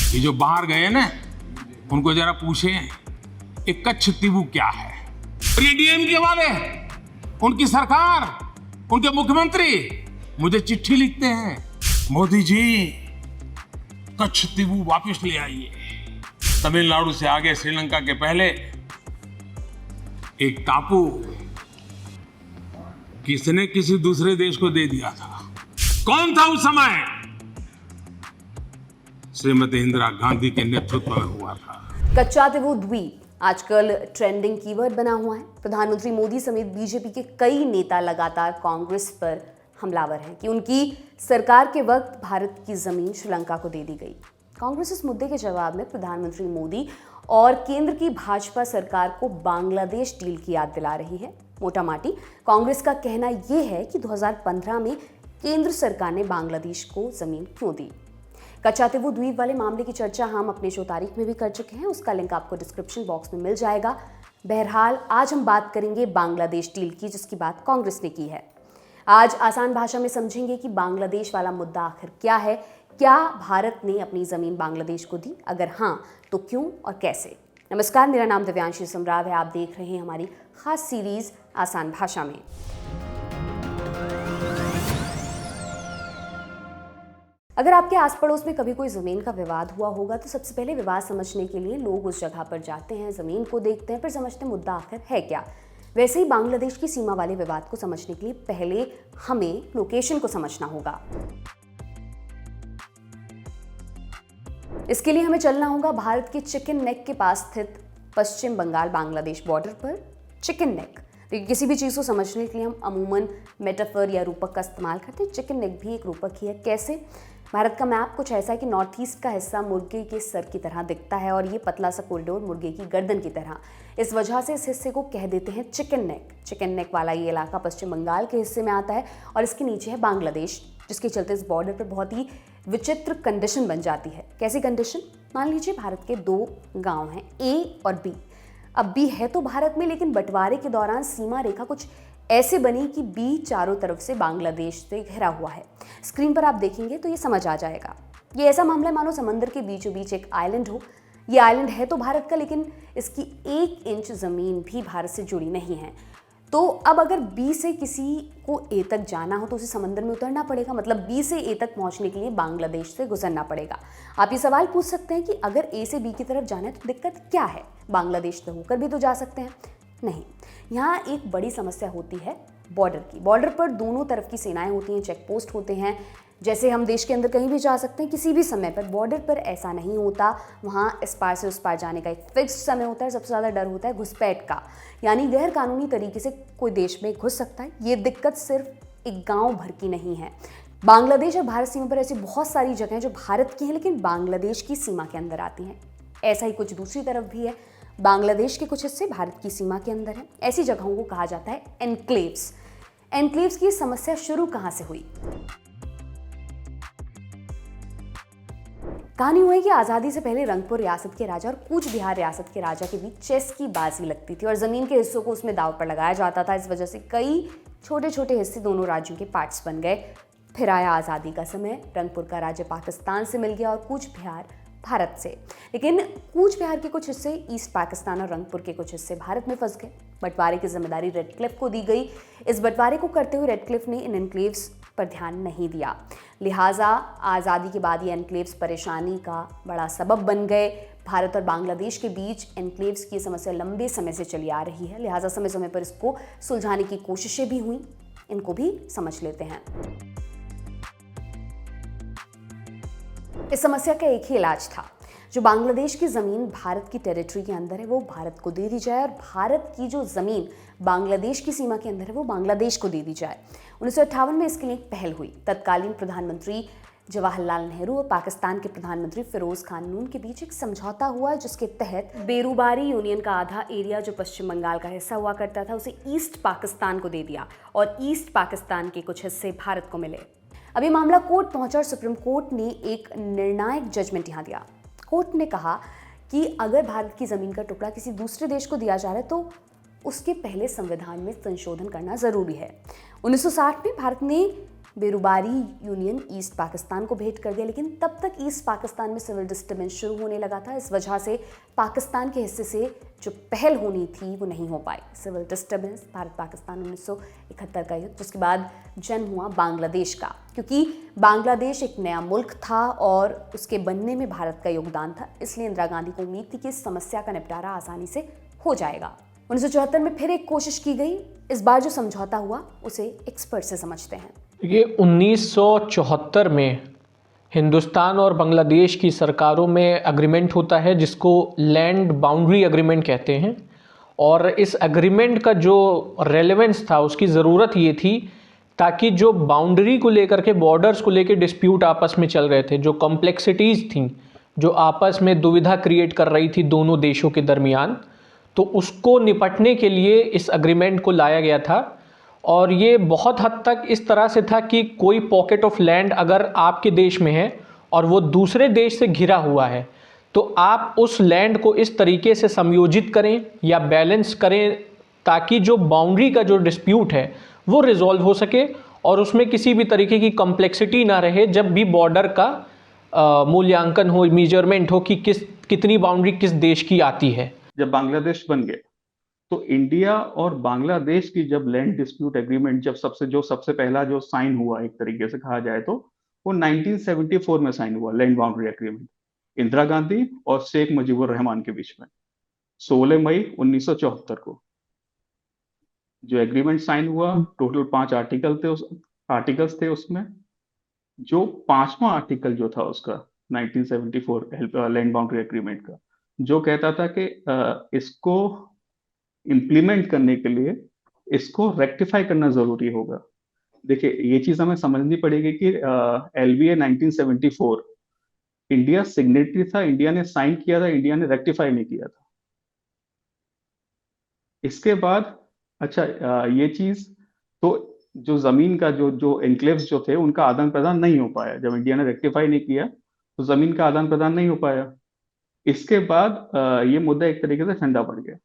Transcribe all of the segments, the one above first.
ये जो बाहर गए ना, उनको जरा पूछें ये कच्छ तीबू क्या है। और ये डीएमके वाले, उनकी सरकार, उनके मुख्यमंत्री मुझे चिट्ठी लिखते हैं, मोदी जी कच्छ तीबू वापस ले आइए। तमिलनाडु से आगे श्रीलंका के पहले एक टापू किसने किसी दूसरे देश को दे दिया था? कौन था उस समय? श्रीमती इंदिरा गांधी के नेतृत्व में हुआ था। कच्चा तीबू द्वीप आजकल ट्रेंडिंग कीवर्ड बना हुआ है। प्रधानमंत्री मोदी समेत बीजेपी के कई नेता लगातार कांग्रेस पर हमलावर हैं कि उनकी सरकार के वक्त भारत की जमीन श्रीलंका को दे दी गई। कांग्रेस इस मुद्दे के जवाब में प्रधानमंत्री मोदी और केंद्र की भाजपा सरकार को बांग्लादेश डील की याद दिला रही है। मोटामाटी कांग्रेस का कहना यह है कि 2015 में केंद्र सरकार ने बांग्लादेश को जमीन क्यों दी। कच्चा तीबू द्वीप वाले मामले की चर्चा हम अपने शो तारीख में भी कर चुके हैं, उसका लिंक आपको डिस्क्रिप्शन बॉक्स में मिल जाएगा। बहरहाल आज हम बात करेंगे बांग्लादेश डील की, जिसकी बात कांग्रेस ने की है। आज आसान भाषा में समझेंगे कि बांग्लादेश वाला मुद्दा आखिर क्या है, क्या भारत ने अपनी जमीन बांग्लादेश को दी, अगर हाँ तो क्यों और कैसे। नमस्कार, मेरा नाम दिव्यांशी समराव है। आप देख रहे हैं हमारी खास सीरीज आसान भाषा में। अगर आपके आस पड़ोस में कभी कोई ज़मीन का विवाद हुआ होगा तो सबसे पहले विवाद समझने के लिए लोग उस जगह पर जाते हैं, ज़मीन को देखते हैं, फिर समझते हैं मुद्दा आखिर है क्या। वैसे ही बांग्लादेश की सीमा वाले विवाद को समझने के लिए पहले हमें लोकेशन को समझना होगा। इसके लिए हमें चलना होगा भारत के चिकन नेक के पास स्थित पश्चिम बंगाल बांग्लादेश बॉर्डर पर। चिकन नेक, तो किसी भी चीज़ को समझने के लिए हम अमूमन मेटाफर या रूपक का इस्तेमाल करते हैं। चिकन नेक भी एक रूपक ही है। कैसे? भारत का मैप कुछ ऐसा है कि नॉर्थ ईस्ट का हिस्सा मुर्गे के सर की तरह दिखता है और ये पतला सा कॉरिडोर मुर्गे की गर्दन की तरह। इस वजह से इस हिस्से को कह देते हैं चिकन नेक। चिकन नेक वाला ये इलाका पश्चिम बंगाल के हिस्से में आता है और इसके नीचे है बांग्लादेश, जिसके चलते इस बॉर्डर पर बहुत ही विचित्र कंडीशन बन जाती है। कैसी कंडीशन? मान लीजिए भारत के दो गाँव हैं, ए और बी। अब बी है तो भारत में, लेकिन बंटवारे के दौरान सीमा रेखा कुछ ऐसे बनी कि बी चारों तरफ से बांग्लादेश से घिरा हुआ है। स्क्रीन पर आप देखेंगे तो ये समझ आ जाएगा। ये ऐसा मामला है मानो समंदर के बीचों बीच एक आइलैंड हो। ये आइलैंड है तो भारत का, लेकिन इसकी 1 इंच ज़मीन भी भारत से जुड़ी नहीं है। तो अब अगर बी से किसी को ए तक जाना हो तो उसे समंदर में उतरना पड़ेगा, मतलब बी से ए तक पहुंचने के लिए बांग्लादेश से गुजरना पड़ेगा। आप ये सवाल पूछ सकते हैं कि अगर ए से बी की तरफ जाना है तो दिक्कत क्या है? बांग्लादेश से होकर भी तो जा सकते हैं। नहीं, यहाँ एक बड़ी समस्या होती है बॉर्डर की। बॉर्डर पर दोनों तरफ की सेनाएं होती हैं, चेक पोस्ट होते हैं। जैसे हम देश के अंदर कहीं भी जा सकते हैं किसी भी समय पर, बॉर्डर पर ऐसा नहीं होता। वहाँ इस पार से उस पार जाने का एक फिक्स्ड समय होता है। सबसे ज़्यादा डर होता है घुसपैठ का, यानी गैर कानूनी तरीके से कोई देश में घुस सकता है। ये दिक्कत सिर्फ एक गाँव भर की नहीं है। बांग्लादेश और भारत सीमा पर ऐसी बहुत सारी जगहें जो भारत की हैं लेकिन बांग्लादेश की सीमा के अंदर आती हैं। ऐसा ही कुछ दूसरी तरफ भी है। बांग्लादेश के कुछ हिस्से भारत की सीमा के अंदर हैं। ऐसी जगहों को कहा जाता है एनक्लेव्स। एनक्लेव्स की समस्या शुरू कहाँ से हुई? कहानी हुई कि आज़ादी से पहले रंगपुर रियासत के राजा और कूच बिहार रियासत के राजा के बीच चेस की बाजी लगती थी और ज़मीन के हिस्सों को उसमें दांव पर लगाया जाता था। इस वजह से कई छोटे छोटे हिस्से दोनों राज्यों के पार्ट्स बन गए। फिर आया आज़ादी का समय, रंगपुर का राज्य पाकिस्तान से मिल गया और कूच बिहार भारत से। लेकिन कूच बिहार के कुछ हिस्से ईस्ट पाकिस्तान और रंगपुर के कुछ हिस्से भारत में फंस गए। बंटवारे की जिम्मेदारी रेडक्लिफ को दी गई। इस बंटवारे को करते हुए रेडक्लिफ ने इन एनक्लेव्स पर ध्यान नहीं दिया, लिहाजा आज़ादी के बाद ये एनक्लेव्स परेशानी का बड़ा सबब बन गए। भारत और बांग्लादेश के बीच एनक्लेव्स की समस्या लंबे समय से चली आ रही है, लिहाजा समय समय पर इसको सुलझाने की कोशिशें भी हुई। इनको भी समझ लेते हैं। इस समस्या का एक ही इलाज था, जो बांग्लादेश की ज़मीन भारत की टेरिटरी के अंदर है वो भारत को दे दी जाए और भारत की जो ज़मीन बांग्लादेश की सीमा के अंदर है वो बांग्लादेश को दे दी जाए। 1958 में इसके लिए एक पहल हुई। तत्कालीन प्रधानमंत्री जवाहरलाल नेहरू और पाकिस्तान के प्रधानमंत्री फिरोज खान नून के बीच एक समझौता हुआ, जिसके तहत बेरूबारी यूनियन का आधा एरिया जो पश्चिम बंगाल का हिस्सा हुआ करता था उसे ईस्ट पाकिस्तान को दे दिया और ईस्ट पाकिस्तान के कुछ हिस्से भारत को मिले। अब ये मामला कोर्ट पहुंचा और सुप्रीम कोर्ट ने एक निर्णायक जजमेंट यहाँ दिया। कोर्ट ने कहा कि अगर भारत की ज़मीन का टुकड़ा किसी दूसरे देश को दिया जा रहा है तो उसके पहले संविधान में संशोधन करना ज़रूरी है। 1960 में भारत ने बेरुबारी यूनियन ईस्ट पाकिस्तान को भेंट कर दिया, लेकिन तब तक ईस्ट पाकिस्तान में सिविल डिस्टर्बेंस शुरू होने लगा था। इस वजह से पाकिस्तान के हिस्से से जो पहल होनी थी वो नहीं हो पाई। सिविल डिस्टर्बेंस, भारत पाकिस्तान 1971 का युद्ध, जिसके बाद जन्म हुआ बांग्लादेश का, क्योंकि बांग्लादेश एक नया मुल्क था और उसके बनने में भारत का योगदान था। इसलिए इंदिरा गांधी को उम्मीद थी कि इस समस्या का निपटारा आसानी से हो जाएगा। 1974 में फिर एक कोशिश की गई। इस बार जो समझौता हुआ उसे एक्सपर्ट से समझते हैं। ये 1974 में हिंदुस्तान और बांग्लादेश की सरकारों में एग्रीमेंट होता है जिसको लैंड बाउंड्री एग्रीमेंट कहते हैं। और इस एग्रीमेंट का जो रेलेवेंस था, उसकी ज़रूरत ये थी ताकि जो बाउंड्री को लेकर के, बॉर्डर्स को लेकर डिस्प्यूट आपस में चल रहे थे, जो कॉम्प्लेक्सिटीज़ थी जो आपस में दुविधा क्रिएट कर रही थी दोनों देशों के दरमियान, तो उसको निपटने के लिए इस एग्रीमेंट को लाया गया था। और ये बहुत हद तक इस तरह से था कि कोई पॉकेट ऑफ लैंड अगर आपके देश में है और वो दूसरे देश से घिरा हुआ है, तो आप उस लैंड को इस तरीके से समायोजित करें या बैलेंस करें ताकि जो बाउंड्री का जो डिस्प्यूट है वो रिजॉल्व हो सके और उसमें किसी भी तरीके की कॉम्प्लेक्सिटी ना रहे जब भी बॉर्डर का मूल्यांकन हो, मेजरमेंट हो कि कितनी बाउंड्री किस देश की आती है। जब बांग्लादेश बन गए तो इंडिया और बांग्लादेश की जब लैंड डिस्प्यूट एग्रीमेंट जब सबसे पहला जो साइन हुआ, एक तरीके से कहा जाए तो वो 1974 में साइन हुआ, land boundary agreement Indira Gandhi और शेख मुजीबुर रहमान के बीच में 16 मई 1974 को जो एग्रीमेंट साइन हुआ। टोटल 5 आर्टिकल्स थे उसमें। जो 5वां आर्टिकल जो था उसका 1974 लैंड बाउंड्री एग्रीमेंट का, जो कहता था कि इसको इम्प्लीमेंट करने के लिए इसको रेक्टिफाई करना जरूरी होगा। देखिए, ये चीज हमें समझनी पड़ेगी कि LBA 1974 इंडिया सिग्नेटरी था, इंडिया ने साइन किया था, इंडिया ने रेक्टिफाई नहीं किया था। इसके बाद ये चीज तो जो जमीन का जो एनक्लेव्स जो थे उनका आदान प्रदान नहीं हो पाया। जब इंडिया ने रेक्टिफाई नहीं किया तो जमीन का आदान प्रदान नहीं हो पाया। इसके बाद ये मुद्दा एक तरीके से ठंडा पड़ गया।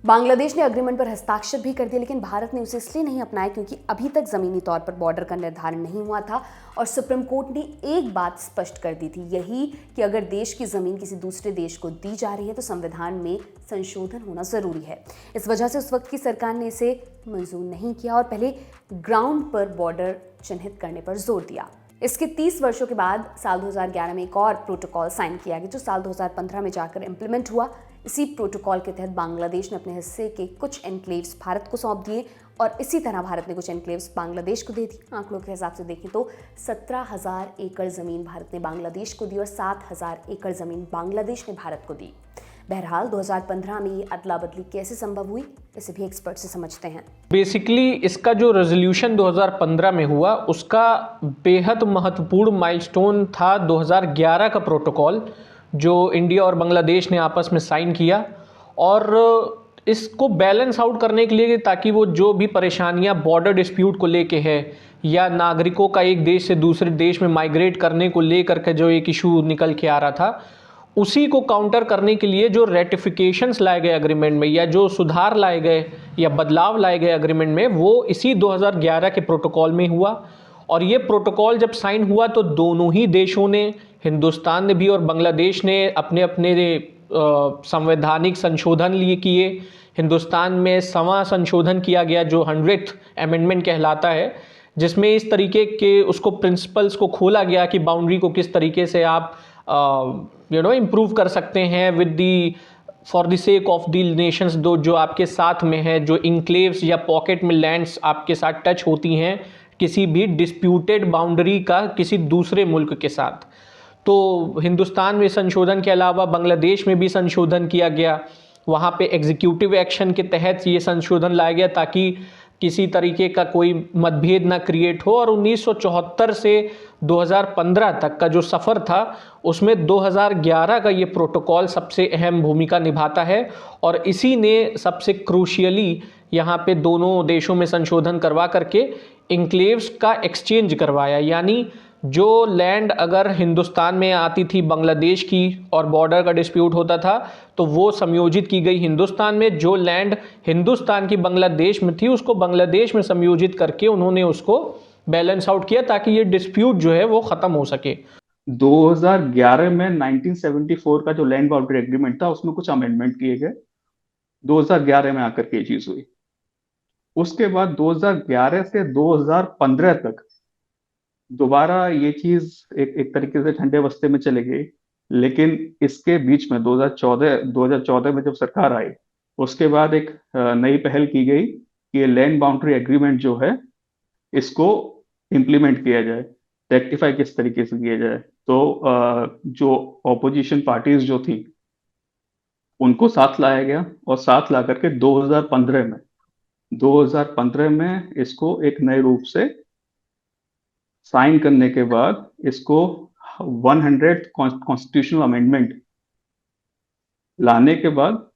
बांग्लादेश ने एग्रीमेंट पर हस्ताक्षर भी कर दिया, लेकिन भारत ने उसे इसलिए नहीं अपनाया क्योंकि अभी तक जमीनी तौर पर बॉर्डर का निर्धारण नहीं हुआ था। और सुप्रीम कोर्ट ने एक बात स्पष्ट कर दी थी, यही कि अगर देश की जमीन किसी दूसरे देश को दी जा रही है तो संविधान में संशोधन होना जरूरी है। इस वजह से उस वक्त की सरकार ने इसे मंजूर नहीं किया और पहले ग्राउंड पर बॉर्डर चिन्हित करने पर जोर दिया। इसके 30 वर्षों के बाद साल 2011 में एक और प्रोटोकॉल साइन किया गया जो साल 2015 में जाकर इम्प्लीमेंट हुआ। इसी प्रोटोकॉल के तहत बांग्लादेश ने अपने हिस्से के कुछ एनक्लेव्स भारत को सौंप दिए और इसी तरह भारत ने कुछ एनक्लेव्स बांग्लादेश को दे दी। आंकड़ों के हिसाब से देखें तो 17,000 एकड़ ज़मीन भारत ने बांग्लादेश को दी और 7,000 एकड़ ज़मीन बांग्लादेश ने भारत को दी। बहरहाल 2015 में ये अदला बदली कैसे संभव हुई, इसे भी एक्सपर्ट से समझते हैं। बेसिकली इसका जो रेजोल्यूशन 2015 में हुआ उसका बेहद महत्वपूर्ण माइलस्टोन था 2011 का प्रोटोकॉल जो इंडिया और बांग्लादेश ने आपस में साइन किया। और इसको बैलेंस आउट करने के लिए ताकि वो जो भी परेशानियां बॉर्डर डिस्प्यूट को लेके है या नागरिकों का एक देश से दूसरे देश में माइग्रेट करने को लेकर के जो एक इशू निकल के आ रहा था, उसी को काउंटर करने के लिए जो रेटिफिकेशंस लाए गए एग्रीमेंट में या जो सुधार लाए गए या बदलाव लाए गए एग्रीमेंट में, वो इसी 2011 के प्रोटोकॉल में हुआ। और ये प्रोटोकॉल जब साइन हुआ तो दोनों ही देशों ने, हिंदुस्तान ने भी और बांग्लादेश ने अपने अपने संवैधानिक संशोधन लिए किए। हिंदुस्तान में 100वां संशोधन किया गया जो 100th अमेंडमेंट कहलाता है, जिसमें इस तरीके के उसको प्रिंसिपल्स को खोला गया कि बाउंड्री को किस तरीके से आप इम्प्रूव कर सकते हैं with the for the sake of the Nations दो जो आपके साथ में है, जो इंक्लेव्स या पॉकेट में लैंड्स आपके साथ टच होती हैं किसी भी डिस्प्यूटेड बाउंड्री का किसी दूसरे मुल्क के साथ। तो हिंदुस्तान में संशोधन के अलावा बांग्लादेश में भी संशोधन किया गया। वहाँ पे एग्जीक्यूटिव एक्शन के तहत ये संशोधन लाया गया ताकि किसी तरीके का कोई मतभेद ना क्रिएट हो। और 1974 से 2015 तक का जो सफ़र था उसमें 2011 का ये प्रोटोकॉल सबसे अहम भूमिका निभाता है और इसी ने सबसे क्रूशियली यहाँ पे दोनों देशों में संशोधन करवा करके इंक्लेव्स का एक्सचेंज करवाया। यानी जो लैंड अगर हिंदुस्तान में आती थी बांग्लादेश की और बॉर्डर का डिस्प्यूट होता था तो वो समयोजित की गई हिंदुस्तान में। जो लैंड हिंदुस्तान की बांग्लादेश में थी उसको बांग्लादेश में समयोजित करके उन्होंने उसको बैलेंस आउट किया ताकि ये डिस्प्यूट जो है वो खत्म हो सके। 2011 में 1974 का जो लैंड बाउंड्री एग्रीमेंट था उसमें कुछ अमेंडमेंट किए गए, 2011 में आकर के ये चीज हुई। उसके बाद 2011 से 2015 तक दोबारा ये चीज एक तरीके से ठंडे बस्ते में चली गई। लेकिन इसके बीच में 2014 में जब सरकार आई, उसके बाद एक नई पहल की गई कि ये लैंड बाउंड्री एग्रीमेंट जो है इसको इम्प्लीमेंट किया जाए, रेक्टिफाई किस तरीके से किया जाए। तो जो ऑपोजिशन पार्टीज जो थी उनको साथ लाया गया, और साथ ला करके 2015 में इसको एक नए रूप से साइन करने के बाद इसको 100 कॉन्स्टिट्यूशनल अमेंडमेंट लाने के बाद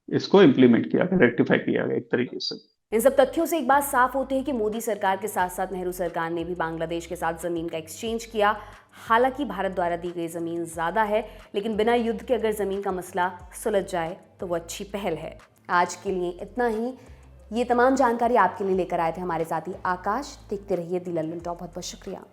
इसको इम्प्लीमेंट किया गया, रेक्टिफाई किया गया एक तरीके से। इन सब तथ्यों से एक बात साफ होती है कि मोदी सरकार के साथ साथ नेहरू सरकार ने भी बांग्लादेश के साथ जमीन का एक्सचेंज किया। हालांकि भारत द्वारा दी गई जमीन ज्यादा है, लेकिन बिना युद्ध के अगर जमीन का मसला सुलझ जाए तो वो अच्छी पहल है। आज के लिए इतना ही। ये तमाम जानकारी आपके लिए लेकर आए थे हमारे साथी आकाश। देखते रहिए दी लल्लन टॉप। बहुत बहुत शुक्रिया।